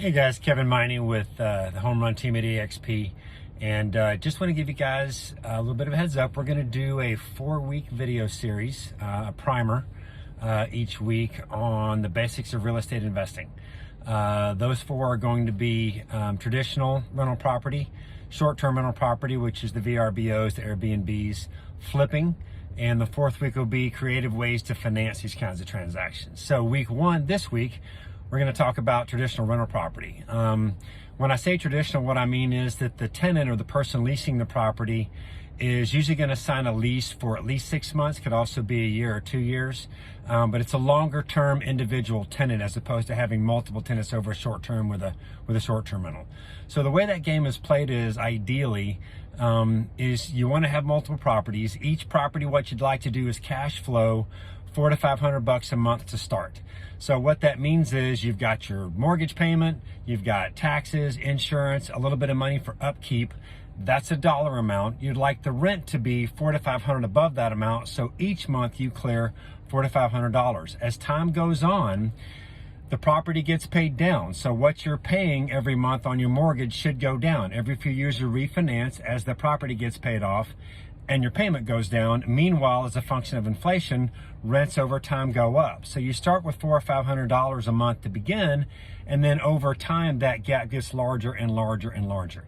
Hey guys, Kevin Meine with the Home Run Team at EXP, and just want to give you guys a little bit of a heads up. We're going to do a 4-week video series, a primer each week on the basics of real estate investing. Those 4 are going to be traditional rental property, short-term rental property, which is the VRBOs, the Airbnbs, flipping, and the 4th week will be creative ways to finance these kinds of transactions. So week 1 this week, we're going to talk about traditional rental property. When I say traditional, what I mean is that the tenant or the person leasing the property is usually going to sign a lease for at least 6 months, could also be a year or 2 years, but it's a longer term individual tenant as opposed to having multiple tenants over a short term with a short term rental. So the way that game is played is ideally is you want to have multiple properties. Each property, what you'd like to do is cash flow $400 to $500 a month to start. So what that means is you've got your mortgage payment, you've got taxes, insurance, a little bit of money for upkeep. That's a dollar amount. You'd like the rent to be $400 to $500 above that amount. So each month you clear $400 to $500. As time goes on, the property gets paid down. So what you're paying every month on your mortgage should go down. Every few years you refinance as the property gets paid off and your payment goes down. Meanwhile, as a function of inflation, rents over time go up. So you start with $400 or $500 a month to begin, and then over time that gap gets larger and larger and larger.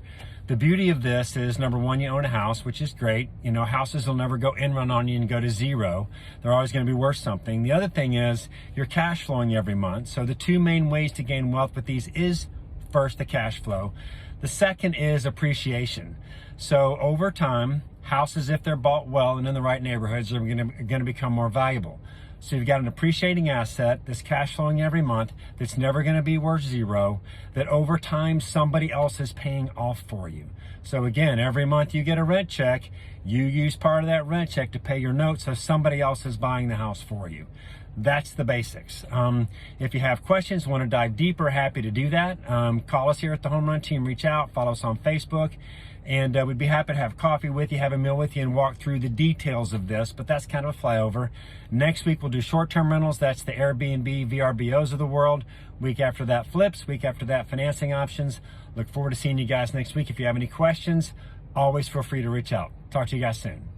The beauty of this is, number one, you own a house, which is great. You know, houses will never go in-run on you and go to zero. They're always going to be worth something. The other thing is you're cash flowing every month. So the 2 main ways to gain wealth with these is, first, the cash flow. The second is appreciation. So over time, houses, if they're bought well and in the right neighborhoods, are going to become more valuable. So you've got an appreciating asset that's cash flowing every month, that's never going to be worth zero, that over time somebody else is paying off for you. So again, every month you get a rent check, you use part of that rent check to pay your note, so somebody else is buying the house for you. That's the basics. If you have questions, want to dive deeper, happy to do that. Call us here at the Home Run Team, reach out, follow us on Facebook, and we'd be happy to have coffee with you, have a meal with you, and walk through the details of this, but that's kind of a flyover. Next week, we'll do short-term rentals. That's the Airbnb, VRBOs of the world. Week after that, flips. Week after that, financing options. Look forward to seeing you guys next week. If you have any questions, always feel free to reach out. Talk to you guys soon.